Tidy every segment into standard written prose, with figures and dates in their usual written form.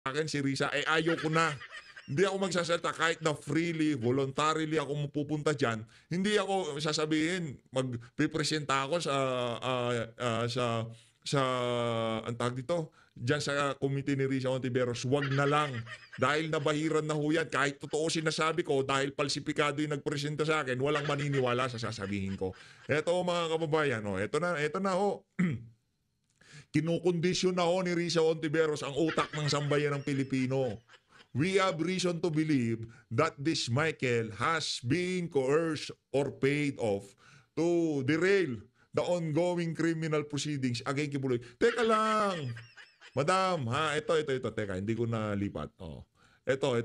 akin si Risa, ayaw ko na. Hindi ako magsasalita kahit na freely, voluntarily ako mapupunta dyan. Hindi ako sasabihin, magpipresenta ako sa ang tawag dito, dyan sa committee ni Risa Hontiveros. Wag na lang. Dahil nabahiran na ho yan. Kahit totoo sinasabi ko, dahil palsipikado yung nagpresenta sa akin, walang maniniwala sa sasabihin ko. Eto mga kababayan, eto na ho. Kinukondisyon na ho ni Risa Hontiveros ang utak ng sambayan ng Pilipino. We have reason to believe that this Michael has been coerced or paid off to derail the ongoing criminal proceedings against Kibuloy. Teka lang, madam, ito, teka, hindi ko nalipat. Ito.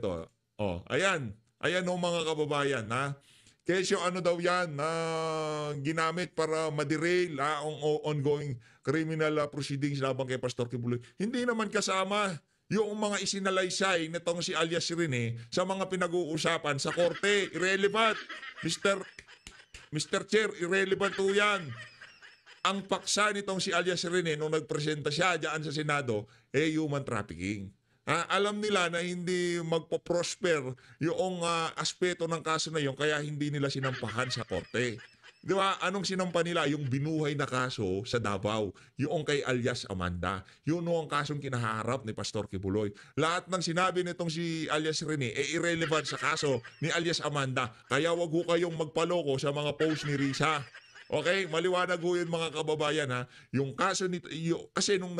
Ayan mga kababayan, Kesyo ano daw yan na ginamit para ma-derail ang ongoing criminal proceedings labang kay Pastor Kibuloy. Hindi naman kasama yung mga isinalaysay nitong si alias Rene sa mga pinag-uusapan sa korte. Irrelevant. Mr. Chair, irrelevant po yan. Ang paksa nitong si alias Rene nung nagpresenta siya diyan sa Senado, human trafficking. Alam nila na hindi magpo-prosper yung aspeto ng kaso na yun, kaya hindi nila sinampahan sa korte. Di ba? Anong sinampa nila? Yung binuhay na kaso sa Davao. Yung kay alias Amanda. Yun ang kasong kinaharap ni Pastor Kibuloy. Lahat ng sinabi nitong si alias Rene irrelevant sa kaso ni alias Amanda. Kaya wag ho kayong magpaloko sa mga post ni Risa. Okay? Maliwanag ho yun mga kababayan Yung kaso nito, kasi nung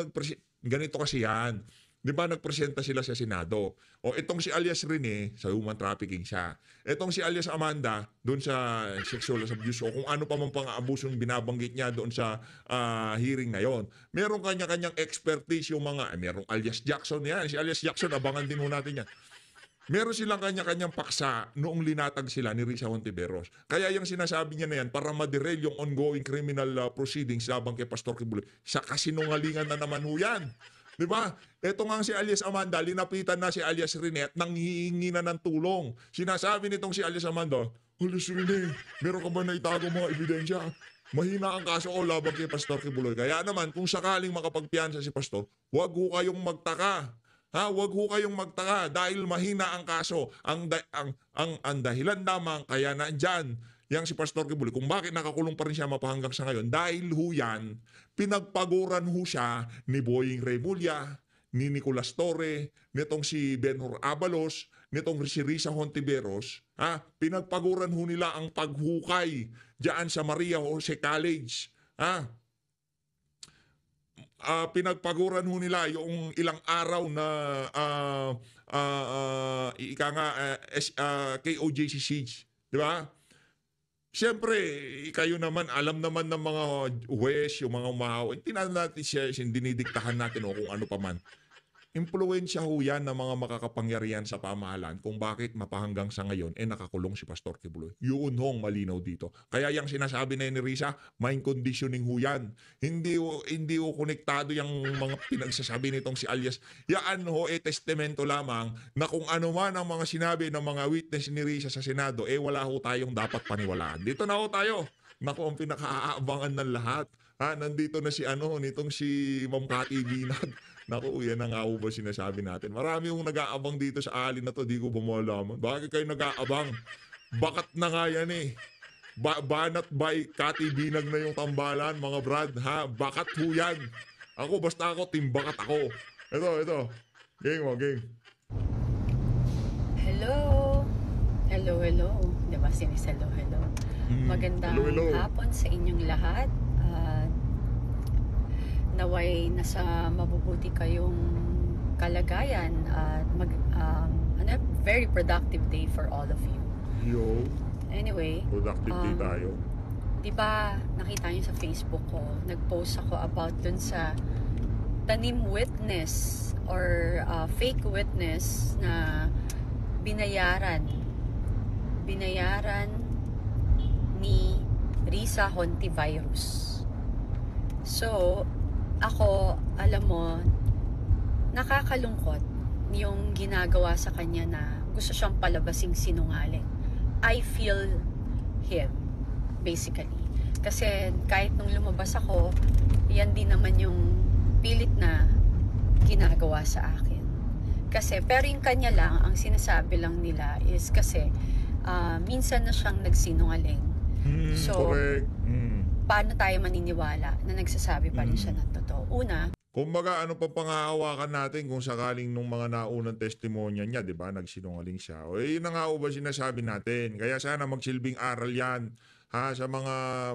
ganito kasi yan. Di ba nagpresenta sila sa Senado? Itong si alias Rene, sa human trafficking siya. Itong si alias Amanda, doon sa sexual abuse o kung ano pa man pang-abuso yung binabanggit niya doon sa hearing na yon. Meron kanya-kanyang expertise yung merong alias Jackson yan. Si alias Jackson, abangan din ho natin yan. Meron silang kanya-kanyang paksa noong linatag sila ni Risa Hontiveros. Kaya yung sinasabi niya na yan, para ma-derail yung ongoing criminal proceedings labang kay Pastor Kibuloy, sa kasinungalingan na naman ho yan. Di ba? Ito nga si alias Amanda, linapitan na si alias Rene at nanghihingi na ng tulong. Sinasabi nitong si alias Amanda, alias Rene, meron ka ba na itago mga ebidensya? Mahina ang kaso ko laban kay Pastor Kibuloy. Kaya naman, kung sakaling makapagpiyansa si Pastor, wag ho kayong magtaka. Wag ho kayong magtaka dahil mahina ang kaso. Ang dahilan lamang kaya nandyan yang si Pastor Kibuloy, kung bakit nakakulong pa rin siya mapahanggang sa ngayon, dahil ho yan, pinagpaguran ho siya ni Boying Remulla, ni Nicolas Torre, nitong si Benhur Abalos, nitong si Risa Hontiveros, pinagpaguran ho nila ang paghukay diyan sa Maria Jose College. Pinagpaguran ho nila yung ilang araw na KOJC siege. Di ba? Siyempre, kayo naman, alam naman ng mga huwes, yung mga umahaw, tinanan natin siya, dinidiktahan natin kung ano pa man. Impluwensya ho yan ng mga makakapangyarihan sa pamahalaan kung bakit mapahanggang sa ngayon nakakulong si Pastor Kibuloy. Yun hong malinaw dito. Kaya yung sinasabi na ni Risa, mind conditioning ho yan. Hindi ho konektado yung mga pinagsasabi nitong si alias. Yan ho testamento lamang na kung ano man ang mga sinabi ng mga witness ni Risa sa Senado, wala ho tayong dapat paniwalaan. Dito na ho tayo. Naku, ang pinakaabangan ng lahat. Nandito na si nitong si Ma'am Cathy Binag. Naku, yan ang ba sinasabi natin. Marami yung nag-aabang dito sa alin na to, di ko ba malaman. Bakit kayo nag-aabang? Bakat na nga yan Banat by Cathy Binag na yung tambalan, mga brad. Bakat ho yan. Basta ako, timbakat ako. Ito. Game mo, game. Hello. Diba sinis hello. Magandang hapon sa inyong lahat. Naway nasa mabubuti kayong kalagayan at very productive day for all of you. Yo. Anyway, Productive day tayo. Diba nakita niyo sa Facebook ko, nag-post ako about dun sa tanim witness or fake witness na binayaran ni Risa Hontiveros. So, ako, alam mo, nakakalungkot yung ginagawa sa kanya na gusto siyang palabasing sinungaling. I feel him, basically. Kasi kahit nung lumabas ako, yan din naman yung pilit na ginagawa sa akin. Kasi, pero yung kanya lang, ang sinasabi lang nila is kasi, minsan na siyang nagsinungaling. So, Correct. paano tayo maniniwala na nagsasabi pa rin siya ng totoo? Una, Kumbaga, ano pa panghahawakan natin kung sakaling nung mga naunang testimonya niya, di ba, nagsinungaling siya. O yun na nga ho ba sinasabi natin. Kaya sana magsilbing aral yan, ha, sa mga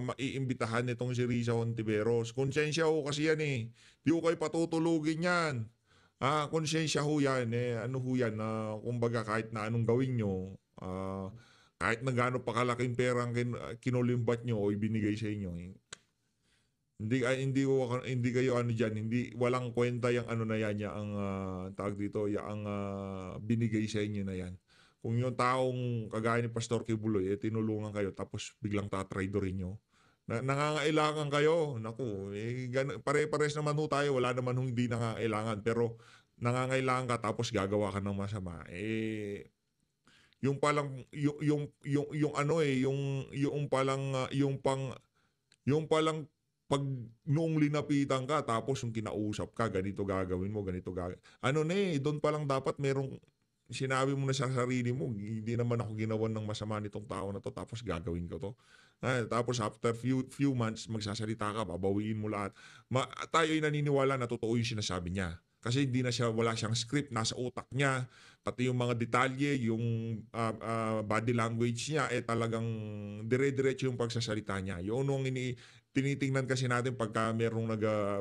maiimbitahan nitong si Risa Hontiveros. Konsensya ho kasi yan eh. Di ho kayo patutulugin yan. Konsensya ho yan. Ano ho yan, kumbaga kahit na anong gawin nyo, kahit na gaano pa kalaking perang kinulimbat nyo o ibinigay sa inyo, hindi kayo ano diyan, hindi walang kwenta yung ano na yan, ang tawag dito, yung binigay sa inyo na yan. Kung yung taong kagaya ni Pastor Kibuloy tinulungan kayo tapos biglang tatraidorin nyo. Nangangailangan kayo. Naku, pare-pares naman ho tayo, wala naman hong hindi nangangailangan, pero nangangailangan ka tapos gagawa ka ng masama. Yung palang yung ano yung palang pag noong linapitan ka tapos yung kinausap ka, ganito gagawin mo, ganito gagawin. Doon pa lang dapat merong sinabi mo na sa sarili mo, hindi naman ako ginawan ng masama nitong tao na to tapos gagawin ko to. Tapos after few months, magsasalita ka, babawiin mo lahat. Tayo ay naniniwala na totoo yung sinasabi niya. Kasi wala siyang script, nasa utak niya. Pati yung mga detalye, yung body language niya, talagang dire-diretso yung pagsasalita niya. Yun ang tinitingnan kasi natin pagka merong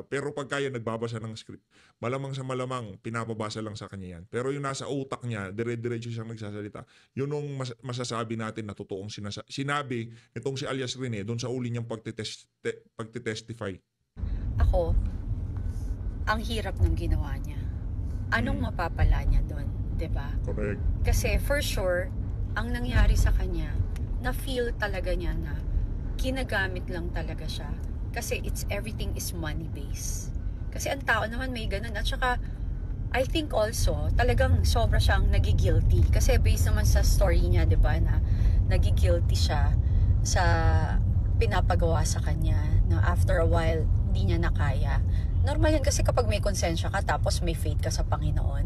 pero pagka yan nagbabasa ng script, malamang sa malamang pinapabasa lang sa kanya yan. Pero yung nasa utak niya, dire-diretso siyang nagsasalita. Yun ang masasabi natin na totoong sinabi itong si alias Rene doon sa uli niyang pagtitestify. ako, ang hirap ng ginawa niya. Anong mapapala niya doon, 'di ba? Correct. Kasi for sure, ang nangyari sa kanya, na-feel talaga niya na ginagamit lang talaga siya. Kasi everything is money-based. Kasi ang tao naman may ganun. At saka, I think also, talagang sobra siyang nagigilty. Kasi based naman sa story niya, di ba, na nagigilty siya sa pinapagawa sa kanya. Na after a while, hindi niya nakaya. Normal yan kasi kapag may konsensya ka, tapos may faith ka sa Panginoon,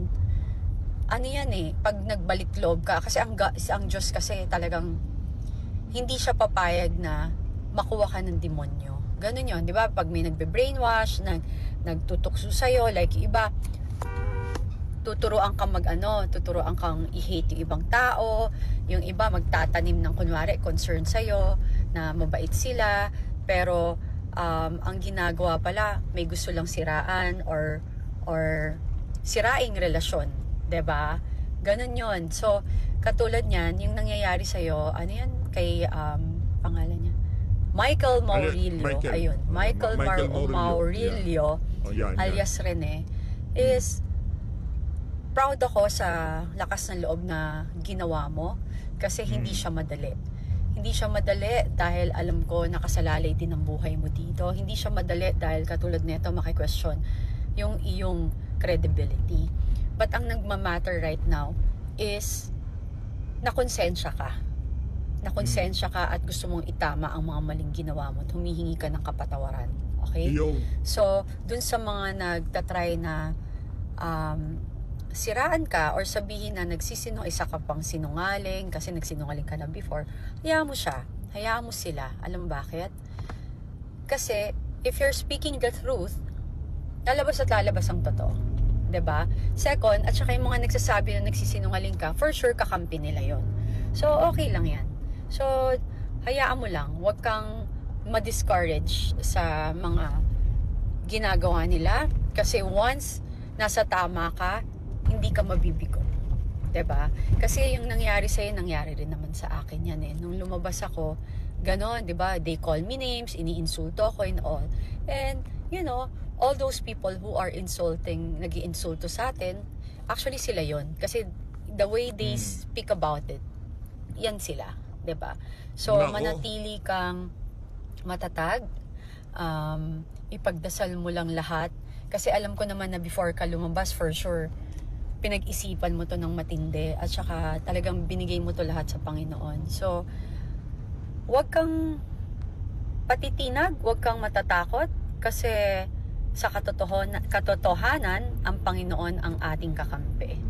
ano yan pag nagbalik loob ka, kasi ang Diyos kasi talagang hindi siya papayag na makuha ka ng demonyo. Ganun yun, di ba? Pag may nagbe-brainwash, nagtutukso sa'yo, like iba, tuturuan kang tuturuan kang i-hate yung ibang tao, yung iba magtatanim ng kunwari concern sa'yo, na mabait sila, pero ang ginagawa pala, may gusto lang siraan or siraing relasyon, di ba? Ganun yun. So, katulad niyan, yung nangyayari sa'yo, ano yan, kay, pangalan niya, Michael Maurilio. Ayun, Michael Maurilio, alias Rene, is proud ako sa lakas ng loob na ginawa mo kasi hindi siya madali. Hindi siya madali dahil alam ko nakasalalay din ang buhay mo dito. Hindi siya madali dahil katulad nito maki-question yung iyong credibility. But ang nagmamatter right now is nakonsensya ka. Nakonsensya ka at gusto mong itama ang mga maling ginawa mo at humihingi ka ng kapatawaran. Okay? So, dun sa mga nagtatry na siraan ka or sabihin na isa ka pang sinungaling kasi nagsinungaling ka na before, hayaan mo siya. Hayaan mo sila. Alam bakit? Kasi, if you're speaking the truth, lalabas at lalabas ang totoo. 'Di ba? Second, at saka yung mga nagsasabi na nagsisinungaling ka, for sure kakampi nila yon. So, okay lang yan. So, hayaan mo lang. Huwag kang ma-discourage sa mga ginagawa nila. Kasi once nasa tama ka, hindi ka mabibigo. 'Di ba? Kasi yung nangyari sa'yo, nangyari rin naman sa akin yan Nung lumabas ako, ganon, 'di ba? They call me names, iniinsulto ako and all. And, all those people who are nag-iinsulto sa atin, actually sila yon. Kasi the way they speak about it, yan sila. 'Di ba? So, manatili kang matatag, ipagdasal mo lang lahat. Kasi alam ko naman na before ka lumabas, for sure, pinag-isipan mo to ng matindi at saka talagang binigay mo to lahat sa Panginoon. So, huwag kang patitinag, huwag kang matatakot kasi sa katotohanan, ang Panginoon ang ating kakampi.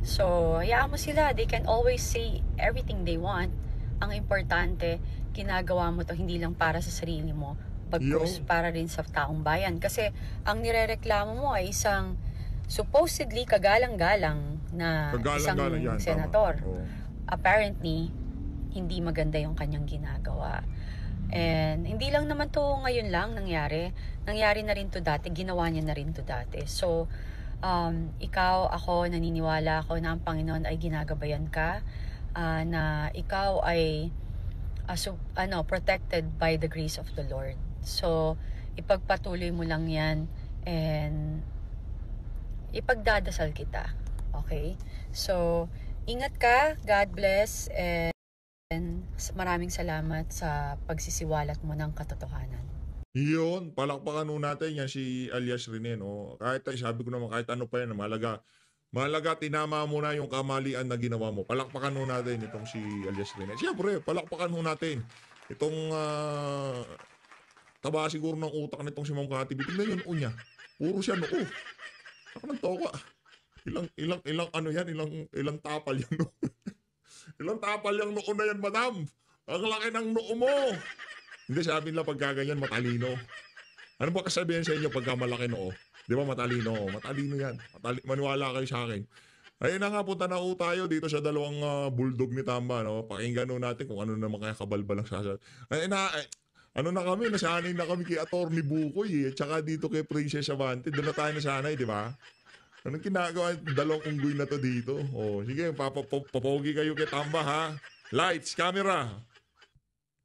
So, hayaan mo sila. They can always say everything they want. Ang importante, ginagawa mo to hindi lang para sa sarili mo, bagkus Yung, para rin sa taong bayan. Kasi ang nirereklamo mo ay isang supposedly kagalang-galang na isang kagalang-galang yan, tama. senator. Oo. Apparently, hindi maganda yung kanyang ginagawa. And hindi lang naman to ngayon lang nangyari. Nangyari na rin to dati, ginawa niya na rin to dati. So, ikaw, ako, naniniwala ako na ang Panginoon ay ginagabayan ka, na ikaw ay protected by the grace of the Lord. So, ipagpatuloy mo lang yan and ipagdadasal kita. Okay? So, ingat ka, God bless, and maraming salamat sa pagsisiwalat mo ng katotohanan. Yun, palakpakan nun natin yan si alias Rene, no? Kahit sabi ko naman, kahit ano pa yan, malaga tinama mo na yung kamalian na ginawa mo. Palakpakan nun natin itong si alias Rene. Siyempre, palakpakan nun natin itong taba siguro ng utak nitong si Ma'am Cathy. Tingnan yung noo niya. Puro siya noo. Ako nagtoka. Ilang ano yan, ilang tapal yan noo. Ilang tapal yung noo na yan, madam. Ang laki ng noo mo. Hindi, sabi nila pagka ganyan, matalino. Ano ba kasabihin sa inyo pagka malaki noo? Di ba matalino? Matalino yan. Maniwala kayo sa akin. Ayun na nga, punta na po tayo dito sa dalawang bulldog ni Tamba. No? Pakinggan natin kung ano naman kaya kabalbalang sasal. Ano na kami, nasanay na kami kay Attorney Bukoy eh. Tsaka dito kay Princess Avante. Doon na tayo nasanay, di ba? Anong ginagawa? Dalawang unggoy na to dito. Oh, sige, papogi kayo kay Tamba ha. Lights, camera.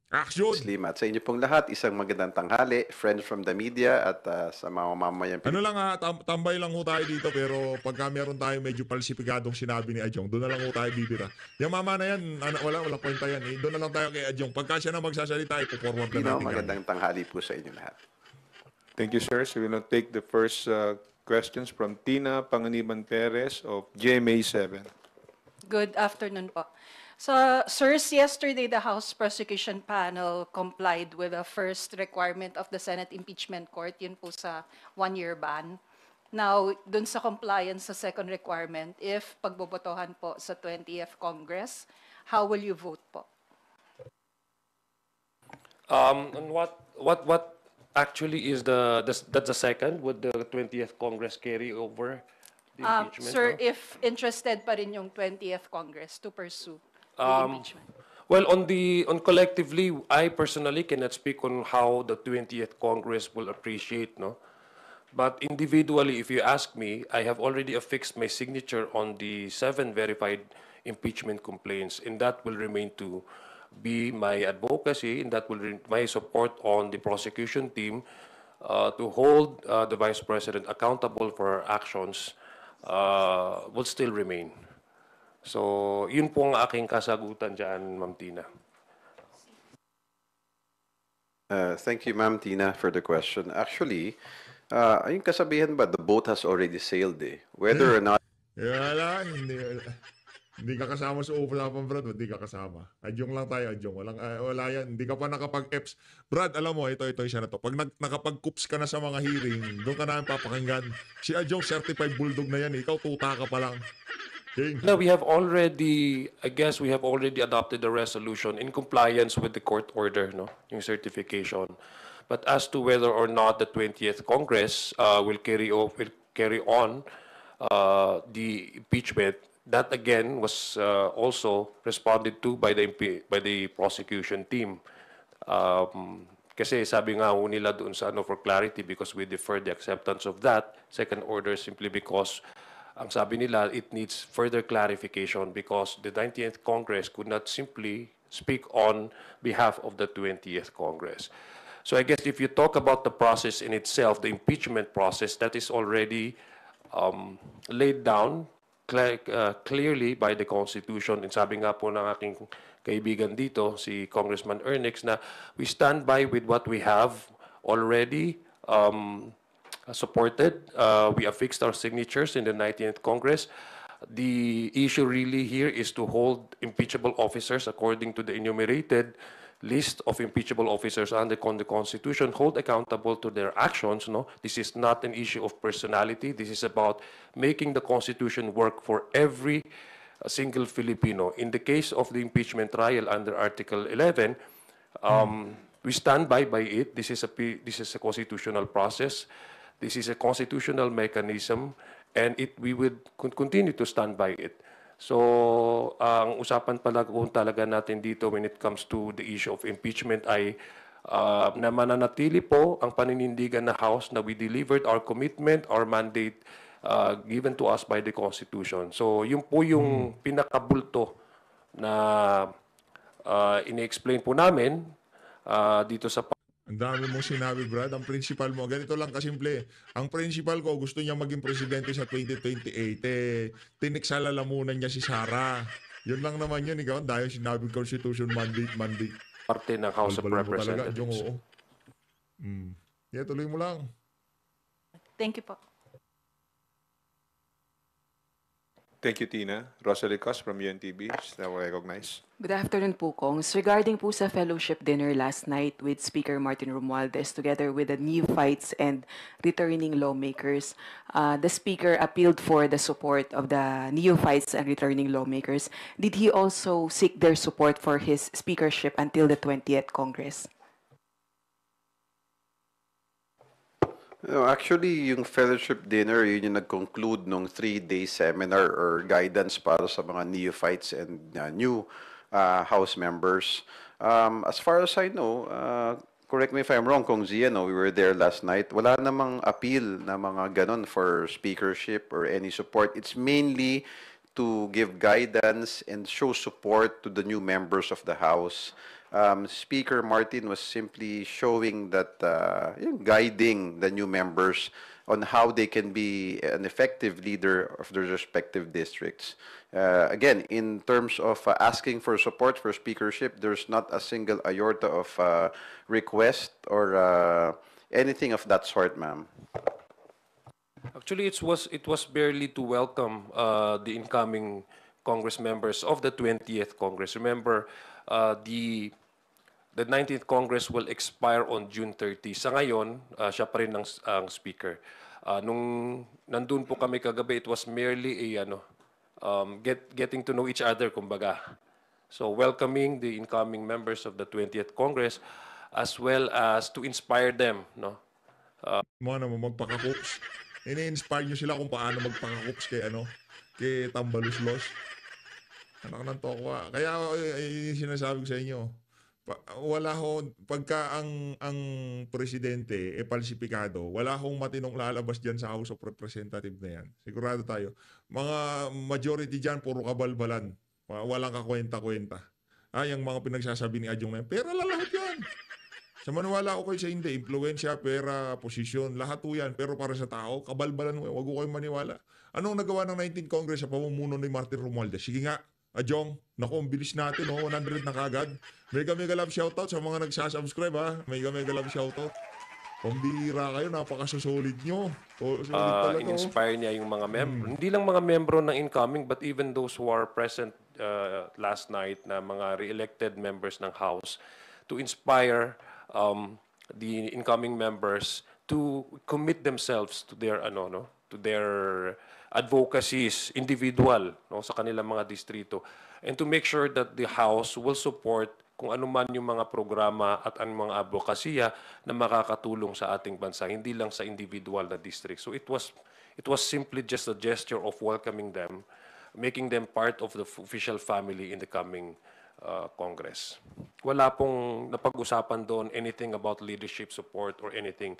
Action! Slim, at sa inyo pong lahat, isang magandang tanghali, friends from the media at sa mga mamamayang Ano lang ha, tambay lang ho tayo dito pero pagka meron tayo medyo palsipigadong sinabi ni Adjong, doon na lang ho tayo bibira. Yung mama na yan, wala kwenta yan. Doon na lang tayo kay Adjong. Pagka siya na magsasalita, ipo-forward na Pino. natin. Magandang tanghali po sa inyo lahat. Thank you, sir. So we will now take the first questions from Tina Panganiban Perez of GMA7. Good afternoon po. So, sirs, yesterday the House Prosecution Panel complied with the first requirement of the Senate Impeachment Court, yun po sa one-year ban. Now, dun sa compliance sa second requirement, if pagbobotohan po sa 20th Congress, how will you vote po? And what actually is that's the second? Would the 20th Congress carry over the impeachment? Sir, no? if interested pa rin yung 20th Congress to pursue the impeachment. Well, on collectively, I personally cannot speak on how the 20th Congress will appreciate, no. But individually, if you ask me, I have already affixed my signature on the 7 verified impeachment complaints, and that will remain to be my advocacy, and that will my support on the prosecution team to hold the Vice President accountable for her actions will still remain. So, yun po ang aking kasagutan dyan, Ma'am Tina. Thank you, Ma'am Tina, for the question. Actually, yung kasabihan ba, the boat has already sailed eh. Whether or not Wala, hindi ka kasama sa usapan, Brad. Hindi ka kasama. Adjong lang tayo, adjong. Wala yan. Hindi ka pa nakapag-EPS. Brad, alam mo, ito isa na to. Pag nakapag-coops ka na sa mga hearing, doon ka na papakinggan. Si Adjong, certified bulldog na yan. Ikaw, tuta ka pa lang. King. No, we have already adopted the resolution in compliance with the court order, no, yung certification. But as to whether or not the 20th Congress will carry on the impeachment, that again was also responded to by the prosecution team. Kasi sabi nga ho nila doon sa for clarity, because we deferred the acceptance of that second order simply because ang sabi nila, it needs further clarification because the 19th Congress could not simply speak on behalf of the 20th Congress. So I guess if you talk about the process in itself, the impeachment process, that is already laid down clearly by the Constitution. And sabi nga po ng aking kaibigan dito, si Congressman Ernix, na we stand by with what we have already supported. We affixed our signatures in the 19th Congress. The issue really here is to hold impeachable officers according to the enumerated list of impeachable officers under the Constitution hold accountable to their actions. No, this is not an issue of personality. This is about making the Constitution work for every single Filipino. In the case of the impeachment trial under Article 11, we stand by it. This is a constitutional process. This is a constitutional mechanism, and we would continue to stand by it. So, ang usapan pala kung talaga natin dito when it comes to the issue of impeachment ay na mananatili po ang paninindigan na House na we delivered our commitment, our mandate given to us by the Constitution. So, yun po yung pinakabulto na ini-explain po namin dito sa Ang dami mong sinabi, Brad. Ang principal mo, ganito lang kasimple. Ang principal ko, gusto niya maging presidente sa 2028. Tiniksala lamunan niya si Sara. Yun lang naman yun. Ikaw, dahil sinabi Constitution mandate. parte ng House of Balbalin mo talaga, Jong, Representatives. oo. Yeah, tuloy mo lang. Thank you po. Thank you, Tina. Rosalie Cos from UNTV is now recognized. Good afternoon po, Kongs. Regarding po sa fellowship dinner last night with Speaker Martin Romualdez together with the neophytes and returning lawmakers, the Speaker appealed for the support of the neophytes and returning lawmakers. Did he also seek their support for his speakership until the 20th Congress? No, actually, yung fellowship dinner, yun yung nag-conclude nung 3-day seminar or guidance para sa mga neophytes and new House members. As far as I know, correct me if I'm wrong, Kong Zia, no, we were there last night. Wala namang appeal na mga ganon for speakership or any support. It's mainly to give guidance and show support to the new members of the House. Speaker Martin was simply showing that, guiding the new members on how they can be an effective leader of their respective districts. Again, in terms of asking for support for speakership, there's not a single iota of request or anything of that sort, ma'am. Actually, it was barely to welcome the incoming Congress members of the 20th Congress. Remember, the 19th Congress will expire on June 30. Sa ngayon, siya pa rin ang speaker. Nung nandun po kami kagabi, it was merely a getting to know each other, kumbaga. So welcoming the incoming members of the 20th Congress as well as to inspire them, no? Mga naman magpaka-cooks. Ini-inspire nyo sila kung paano magpaka-cooks kay Tambaluslos. Anak ng tokwa. Kaya yung sinasabi ko sa inyo, wala ho, pagka ang presidente palsipikado, wala hong matinong lalabas dyan sa House of Representatives na yan. Sigurado tayo. Mga majority dyan, puro kabalbalan. Walang kakwenta-kwenta. Yung mga pinagsasabi ni Adjong na yan, pera lahat yan. Sa maniwala ko kayo sa hindi, impluensya, pera, posisyon, lahat po yan. Pero para sa tao, kabalbalan mo, wag ko kayo maniwala. Anong nagawa ng 19th Congress sa pamumuno ni Martin Romualdez? Sige nga, Adjong, naku, ang bilis natin, 100 na kagad. Mega love shoutout sa mga nagsasubscribe, ha? Mega love shoutout. Pambihira kayo, napakasolid nyo. Solid talaga. In-inspire niya yung mga membro. Hindi lang mga membro ng incoming, but even those who are present last night na mga re-elected members ng House to inspire the incoming members to commit themselves to their to their advocacies individual sa kanilang mga distrito, and to make sure that the House will support kung ano man yung mga programa at anong mga advokasya na makakatulong sa ating bansa, hindi lang sa individual na district. So it was simply just a gesture of welcoming them, making them part of the official family in the coming Congress. Wala pong napag-usapan doon anything about leadership support or anything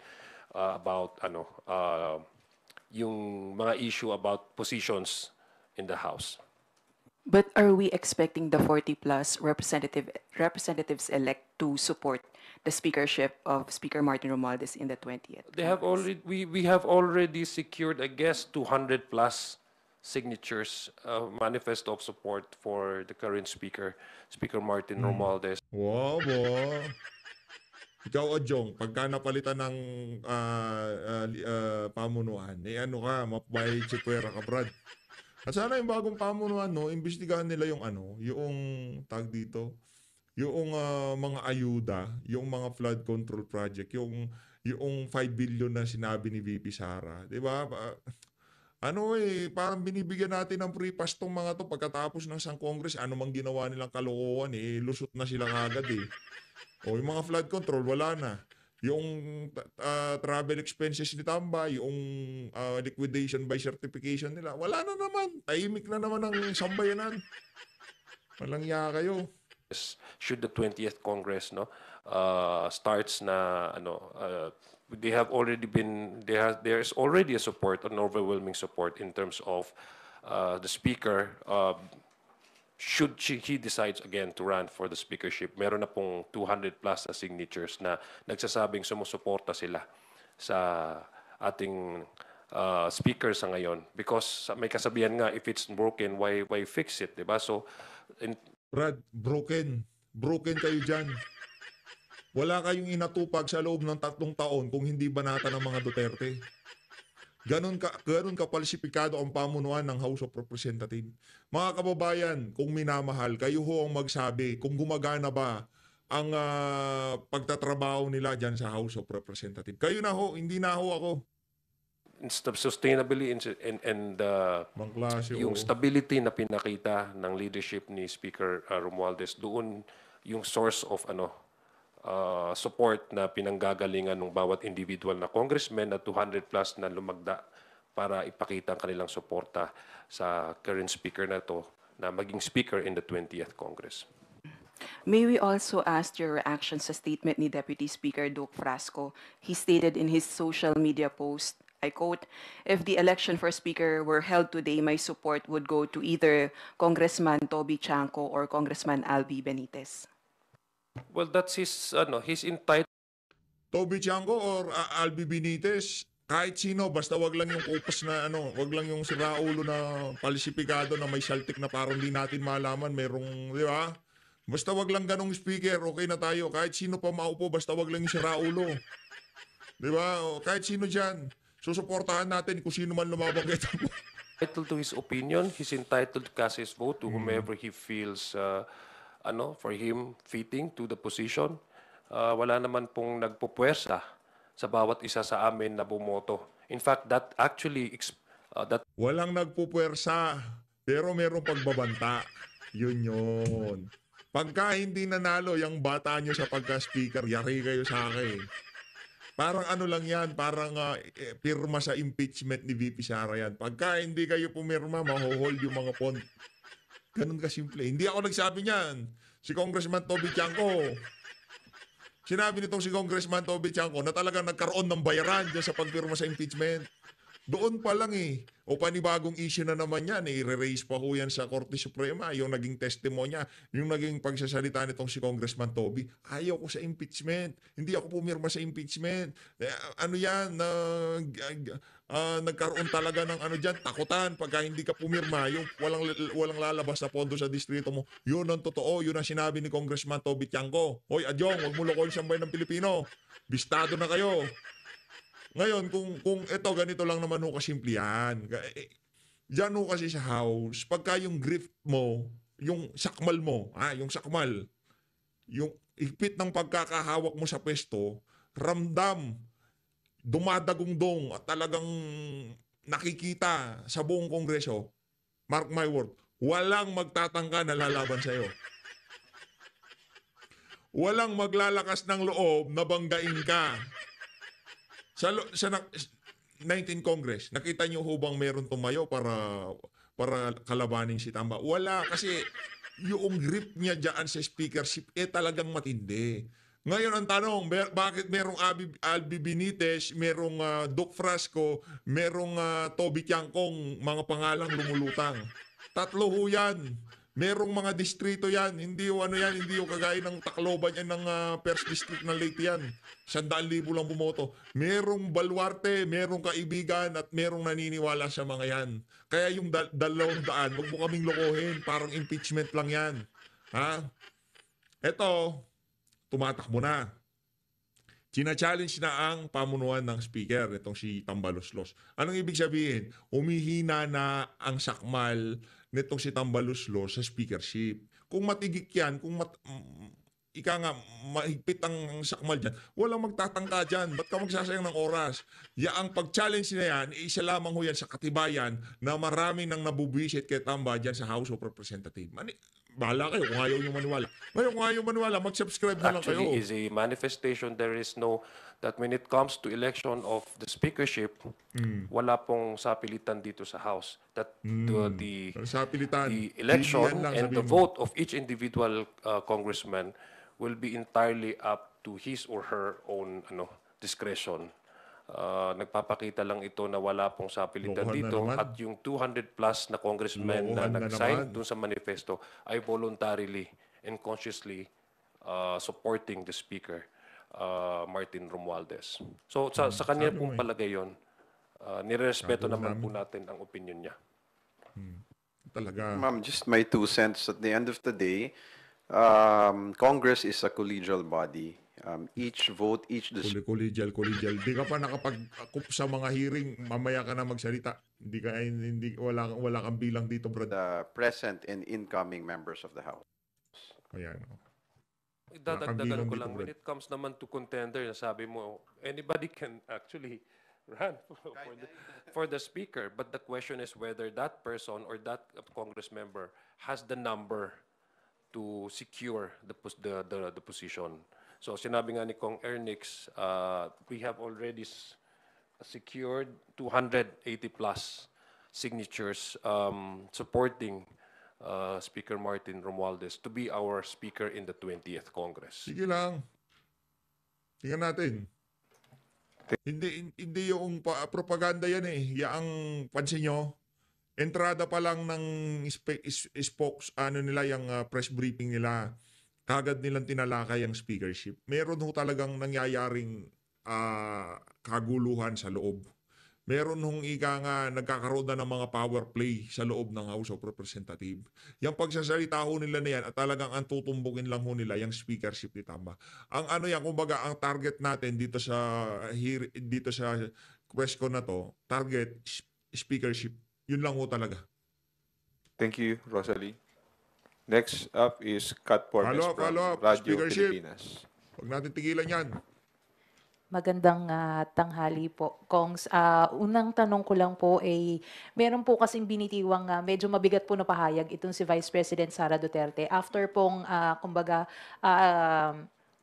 about yung mga issue about positions in the House. But are we expecting the 40-plus representatives elect to support the speakership of Speaker Martin Romualdez in the 20th? They have already we have already secured, I guess, 200 plus signatures, manifesto of support for the current speaker, Speaker Martin Romualdez. Wow, bo. Ikaw, Adjong, pagka napalitan ng pamunuan, mapabay chipwera ka, Brad. At sana yung bagong pamunuan, imbestigahan nila yung tag dito, yung mga ayuda, yung mga flood control project, yung 5 billion na sinabi ni VP Sara, 'di ba? Parang binibigyan natin ng free pass tong mga to pagkatapos ng isang Congress, ano mang ginawa nilang kalokohan, lusot na sila kagad eh. O yung mga flood control, wala na. Yung travel expenses ni Tamba, yung liquidation by certification nila, wala na naman. Tahimik na naman ang sambayanan. Walang iya kayo. Should the 20th Congress starts na they have already been there is already a support, an overwhelming support in terms of the speaker should he decides again to run for the speakership. Meron na pong 200 plus na signatures na nagsasabing sumusuporta sila sa ating speaker sa ngayon, because may kasabihan nga, if it's broken, why fix it, diba? So Brad, broken kayo dyan. Wala kayong inatupag sa loob ng 3 taon kung hindi banata ng mga Duterte. Ganon ka palsipikado ang pamunuan ng House of Representatives. Mga kababayan, kung minamahal, kayo ho ang magsabi kung gumagana ba ang pagtatrabaho nila dyan sa House of Representatives. Kayo na ho, hindi na ho ako. Sustainably and Bang klase, yung oo. stability na pinakita ng leadership ni Speaker Romualdez, doon yung source of support na pinanggagalingan ng bawat individual na congressman na 200 plus na lumagda para ipakita ang kanilang suporta sa current speaker na to na maging speaker in the 20th Congress. May we also ask your reaction sa statement ni Deputy Speaker Duke Frasco? He stated in his social media post, I quote, "If the election for Speaker were held today, my support would go to either Congressman Toby Chanco or Congressman Albi Benitez." Well, that's his entitled Toby Chanco or Albi Benitez, kahit sino, basta wag lang yung kupas na wag lang yung siraulo na palsipikado na may saltik na parang di natin malaman, merong, di ba? Basta wag lang ganong speaker, okay na tayo. Kahit sino pa maupo, basta wag lang yung siraulo. Di ba? O, kahit sino dyan. Susuportahan natin kung sino man lumabagay mo. to his opinion. He's entitled to cast his vote to whomever he feels for him fitting to the position. Wala naman pong nagpupuwersa sa bawat isa sa amin na bumoto. In fact, that actually Walang nagpupuwersa, pero merong pagbabanta. Yun. Pagka hindi nanalo yung bata nyo sa pagka-speaker, yari kayo sa akin. Parang lang yan, parang pirma sa impeachment ni VP Sara yan. Pagka hindi kayo pumirma, mahohold yung mga pond. Ganun kasimple. Hindi ako nagsabi niyan. Si Congressman Toby Chanco. Sinabi nitong si Congressman Toby Chanco na talagang nagkaroon ng bayaran dyan sa pagpirma sa impeachment. Doon pa lang O panibagong issue na naman yan. I-raise pa ho yan sa Korte Suprema. Yung naging testimonya, yung naging pagsasalita nitong si Congressman Toby. Ayaw ko sa impeachment. Hindi ako pumirma sa impeachment. Nagkaroon talaga ng dyan, takutan pagka hindi ka pumirma. Yung walang lalabas na pondo sa distrito mo. Yun ang totoo. Yun ang sinabi ni Congressman Toby Chanco. Hoy, Adyong, huwag mo lokohin siyang bayan ng Pilipino. Bistado na kayo. Ngayon, kung ito, ganito lang naman ho kasimple yan. Diyan ho kasi sa house, pagka yung grift mo, yung sakmal mo, yung ipit ng pagkakahawak mo sa pwesto, ramdam, dumadagungdong at talagang nakikita sa buong Kongreso, mark my word, walang magtatangka na lalaban sa'yo. Walang maglalakas ng loob na banggain ka. Sa 19 Congress, nakita niyo ho bang meron tumayo para kalabanin si Tamba? Wala, kasi yung grip niya dyan sa speakership talagang matindi. Ngayon ang tanong, bakit merong Albi Benitez, merong Duke Frasco, merong Toby Tiangcong, mga pangalang lumulutang? Tatlo ho yan. Merong mga distrito yan. Hindi yung kagaya ng Tacloban yan ng First District ng Leyte yan. 100,000 lang bumoto. Merong baluarte, merong kaibigan, at merong naniniwala sa mga yan. Kaya yung 200, wag mo kaming lokohin. Parang impeachment lang yan. Ha? Eto, tumatakbo na. China-challenge na ang pamunuan ng speaker, itong si Tambaloslos. Anong ibig sabihin? Umihina na ang sakmal nitong si Tambaloslos sa speakership. Kung matigik yan, ika nga, mahigpit ang sakmal dyan, walang magtatangka dyan. Ba't ka magsasayang ng oras? Ang pag-challenge na yan, isa lamang ho yan sa katibayan na marami nang nabubwisit kay Tamba dyan sa House of Representatives. Bahala kayo kung ayaw nyo maniwala. Ngayon, kung ayaw maniwala, mag-subscribe na lang kayo. Actually, is a manifestation. There is no, that when it comes to election of the speakership, wala pong sapilitan dito sa House. That the Sa pilitan. the election Yan lang, and the sabihin mo. vote of each individual congressman will be entirely up to his or her own discretion. Nagpapakita lang ito na wala pong sapilitan Lokohan na dito naman. at yung 200 plus na congressmen na Lokohan na nag-sign naman. dun sa manifesto ay voluntarily and consciously supporting the speaker, Martin Romualdez. So sa kanya sabi mo pong eh. palagay yun, nirespeto Sabi mo naman po namin. natin ang opinion niya. Talaga. Ma'am, just my 2 cents. At the end of the day, Congress is a collegial body. Each vote, each Collegial. Di ka pa nakapag-akup sa mga hearing, mamaya ka na magsalita. Wala kang bilang dito, bro. the present and incoming members of the House. Ayan. Idadagdagan Nakabilang ko dito, lang, Brad. when it comes naman to contender, sabi mo, anybody can actually run for the speaker. But the question is whether that person or that Congress member has the number to secure the position. So sinabi nga ni Kong Ernix, we have already secured 280 plus signatures supporting Speaker Martin Romualdez to be our speaker in the 20th Congress. Sige lang. Tingnan natin. Hindi yung propaganda yan eh. Yang pansin nyo, entrada pa lang ng spokes, nila, yung press briefing nila, kagad nilang tinalakay ang speakership. Meron ho talagang nangyayaring kaguluhan sa loob. Meron hong nga nagkakaroon na ng mga power play sa loob ng House of Representatives. Yung pagsasalita ho nila na yan at talagang ang tutumbukin lang ho nila yung speakership ni Tamba. Ang kumbaga ang target natin dito sa question na to, target speakership. Yun lang ho talaga. Thank you, Rosalie. Next up is Kat Portes from Follow up, Radio speakership. Pilipinas. Huwag natin tigilan yan. Magandang tanghali po, Kongs. Unang tanong ko lang po ay, meron po kasing binitiwang medyo mabigat po na pahayag itong si Vice President Sara Duterte. After pong,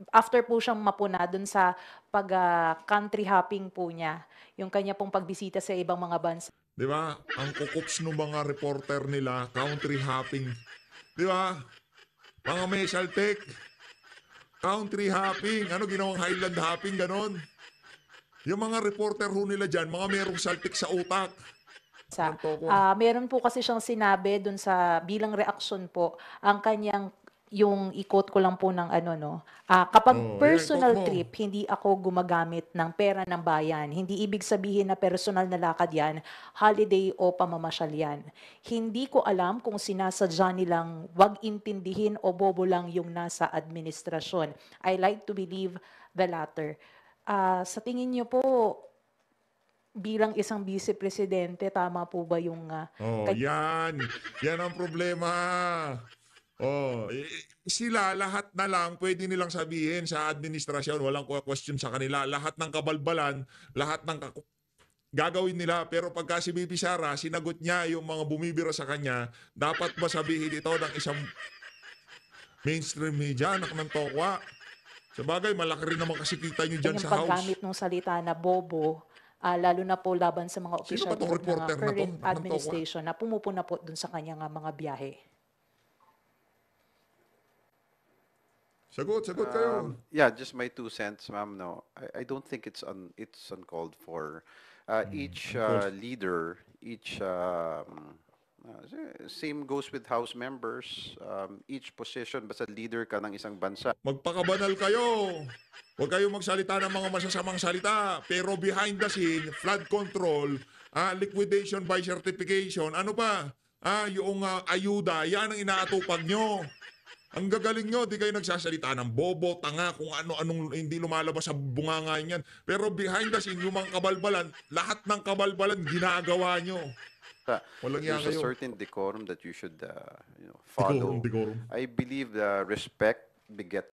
after po siyang mapuna dun sa pag-country hopping po niya, yung kanya pong pagbisita sa ibang mga bansa. Di ba? Ang kukups ng mga reporter nila, country hopping. Di ba? Mga may saltek. Country hopping. Ano ginawang highland hopping, ganon. Yung mga reporter ho nila dyan, mga merong saltik sa utak. Meron po kasi siyang sinabi dun sa bilang reaksyon po, ang kanyang, yung i-quote ko lang po ng kapag personal quote mo. trip, hindi ako gumagamit ng pera ng bayan. Hindi ibig sabihin na personal na lakad yan, holiday o pamamasyal yan. Hindi ko alam kung sinasadya nilang wag intindihin o bobo lang yung nasa administrasyon. I like to believe the latter. Sa tingin niyo po, bilang isang vice-presidente, tama po ba yung... Yan. Yan ang problema. Sila, lahat na lang, pwede nilang sabihin sa administrasyon, walang question sa kanila. Lahat ng kabalbalan, lahat ng gagawin nila. Pero pagka si Bibi Sara, sinagot niya yung mga bumibira sa kanya, dapat ba sabihin ito ng isang mainstream media, anak ng tokwa? Sabagay, malaki rin naman kasi kita nyo dyan yung sa House. paggamit ng salita na bobo, lalo na po laban sa mga Sino opisyal ba tong po ng reporter na to? current Anong administration na pumupuna po dun sa kanyang mga biyahe. Sagot kayo. Yeah, just my 2 cents, ma'am. No, I don't think it's uncalled for. Each leader, same goes with House members. Each position, basta leader ka ng isang bansa. Magpakabanal kayo. Huwag kayong magsalita ng mga masasamang salita. Pero behind the scene, flood control, liquidation by certification, ano pa? Yung ayuda, yan ang inaatupag nyo. Ang gagaling nyo, di kayo nagsasalita ng bobo, tanga, kung ano-anong hindi lumalabas sa bunganga yan. Pero behind the scene, yung mga kabalbalan, lahat ng kabalbalan, ginagawa nyo. Walang yan There's a kayo. certain decorum that you should follow. Decorum. I believe the respect begets